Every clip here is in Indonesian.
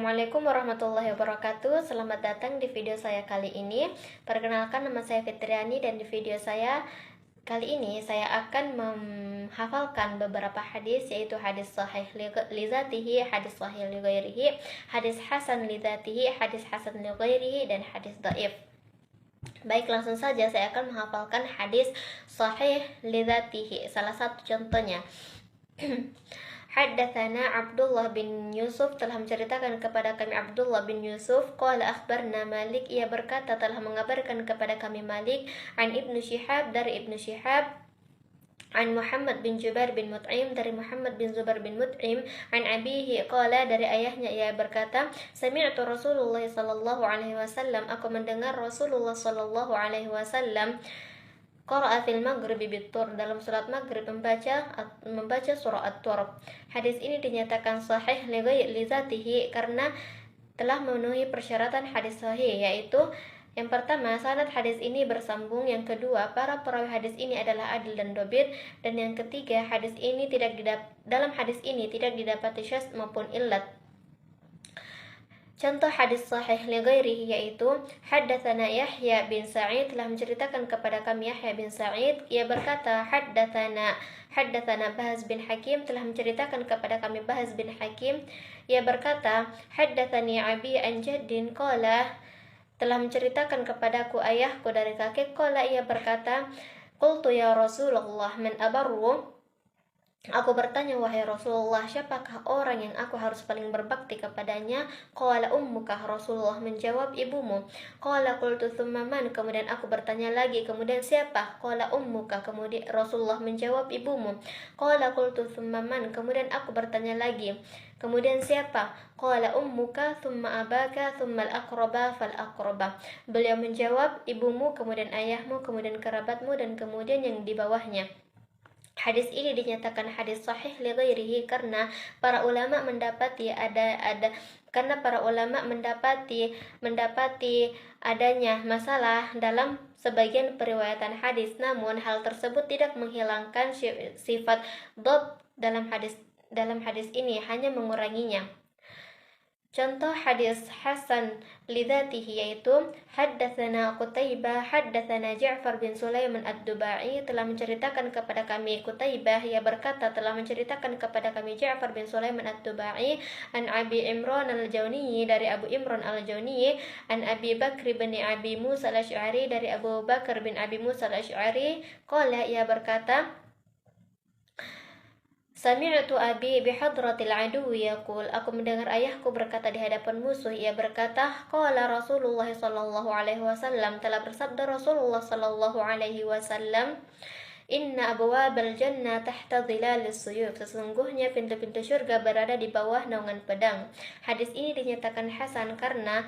Assalamualaikum warahmatullahi wabarakatuh. Selamat datang di video saya kali ini. Perkenalkan, nama saya Fitriani, dan di video saya kali ini saya akan menghafalkan beberapa hadis, yaitu hadis sahih li dzatihi, hadis sahih li ghairihi, hadis hasan li dzatihi, hadis hasan li ghairihi, dan hadis dhaif. Baik, langsung saja saya akan menghafalkan hadis sahih li dzatihi. Salah satu contohnya Haddatsana Abdullah bin Yusuf, telah menceritakan kepada kami Abdullah bin Yusuf. Qala akhbarna Malik, ia berkata telah mengabarkan kepada kami Malik. An Ibnu Syihab, dari Ibnu Syihab. An Muhammad bin Jubair bin Mut'im, dari Muhammad bin Zubair bin Mut'im. An abihi qala, dari ayahnya ia berkata, Sami'tu Rasulullah sallallahu alaihi wasallam, aku mendengar Rasulullah sallallahu alaihi wasallam qara'a fil maghribi bit-tur, dalam salat maghrib membaca surah At-Tur. Hadis ini dinyatakan sahih li dzatihi karena telah memenuhi persyaratan hadis sahih, yaitu yang pertama, sanad hadis ini bersambung. Yang kedua, para perawi hadis ini adalah adil dan dobit. Dan yang ketiga, dalam hadis ini tidak didapati syadz maupun illat. Contoh hadis sahih li ghairihi yaitu haddatsana Yahya bin Sa'id, telah menceritakan kepada kami Yahya bin Sa'id, ia berkata haddatsana Bahz bin Hakim, telah menceritakan kepada kami Bahz bin Hakim, ia berkata haddatsani abi an jaddin qala, telah menceritakan kepadaku ayahku dari kakek, qala, ia berkata qultu ya Rasulullah man abarru, aku bertanya, wahai Rasulullah, siapakah orang yang aku harus paling berbakti kepadanya? Qala ummuka, Rasulullah menjawab, ibumu. Qala qultu tsumma man, kemudian aku bertanya lagi, kemudian siapa? Qala ummuka, kemudian Rasulullah menjawab, ibumu. Qala qultu tsumma man, kemudian aku bertanya lagi, kemudian siapa? Qala ummuka tsumma abaka tsumma al-aqraba fal-aqraba. Beliau menjawab, ibumu, kemudian ayahmu, kemudian kerabatmu, dan kemudian yang di bawahnya. Hadis ini dinyatakan hadis sahih li ghairihi karena para ulama mendapati adanya masalah dalam sebagian periwayatan hadis, namun hal tersebut tidak menghilangkan sifat dhabt dalam hadis ini, hanya menguranginya. Contoh hadis hasan li dzatihi yaitu haddatsana Qutaibah haddatsana Ja'far bin Sulaiman ad-Dubai, telah menceritakan kepada kami Qutaibah, ia berkata telah menceritakan kepada kami Ja'far bin Sulaiman ad-Dubai. An Abi Imran al-Jauni, dari Abu Imran al-Jauni. An Abi Bakr bin Abi Musa al-Asy'ari, dari Abu Bakar bin Abi Musa al-Asy'ari. Qala, ia berkata Sami'tu abi bihadratil aduwi yaqul, aku mendengar ayahku berkata di hadapan musuh, ia berkata, qala Rasulullah sallallahu alaihi wasallam, telah bersabda Rasulullah sallallahu alaihi wasallam, inna abwabal jannah tahta dhilalis suyuf, sesungguhnya pintu-pintu surga berada di bawah naungan pedang. Hadis ini dinyatakan hasan karena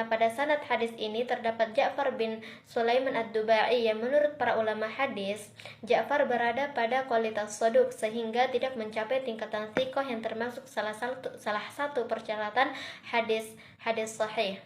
pada sanad hadis ini terdapat Ja'far bin Sulaiman ad-Dubai yang menurut para ulama hadis, Ja'far berada pada kualitas shaduk sehingga tidak mencapai tingkatan thiqah yang termasuk salah satu persyaratan hadis sahih.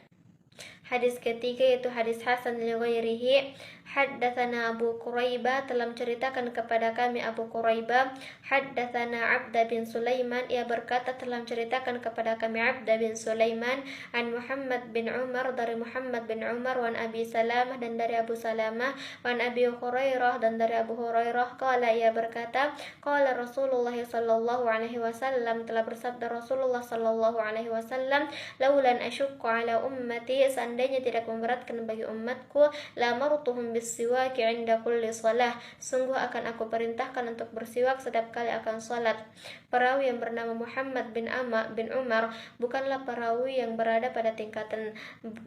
Hadis ketiga yaitu hadis hasan li ghairihi. Haddatsana Abu Quraibah, telah menceritakan kepada kami Abu Quraibah. Haddatsana Abda bin Sulaiman, ia berkata telah menceritakan kepada kami Abda bin Sulaiman. An Muhammad bin Umar, dari Muhammad bin Umar. Wan Abi Salamah, dan dari Abu Salamah. Wan Abi Hurairah, dan dari Abu Hurairah. Qala, ia berkata qala Rasulullah sallallahu alaihi wasallam, telah bersabda Rasulullah sallallahu alaihi wasallam, laulan asyukku ala ummati, seandainya tidak memberatkan bagi umatku, la martuhum siwaki 'inda kulli shalah, sungguh akan aku perintahkan untuk bersiwak setiap kali akan salat. Perawi yang bernama Muhammad bin Umar bukanlah perawi yang berada pada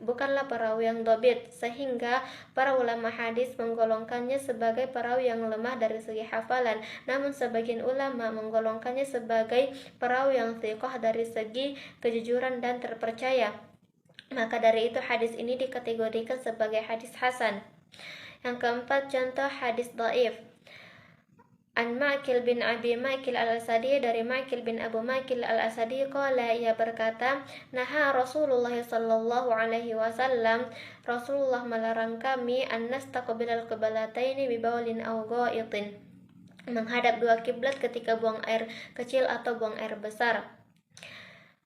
bukanlah perawi yang dhabit, sehingga para ulama hadis menggolongkannya sebagai perawi yang lemah dari segi hafalan, namun sebagian ulama menggolongkannya sebagai perawi yang thiqah dari segi kejujuran dan terpercaya. Maka dari itu hadis ini dikategorikan sebagai hadis hasan. Yang keempat, contoh hadis dhaif. An Ma'qil bin Abi Ma'qil al-Asadi, dari Ma'qil bin Abu Ma'qil al-Asadi, qala, ia berkata, naha Rasulullah sallallahu alaihi wasallam, Rasulullah melarang kami an nastaqbilal qiblataini bi bawlin aw gha'itin, menghadap dua kiblat ketika buang air kecil atau buang air besar.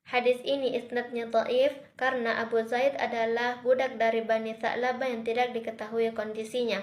Hadis ini isnadnya dhaif karena Abu Zaid adalah budak dari Bani Sa'labah yang tidak diketahui kondisinya.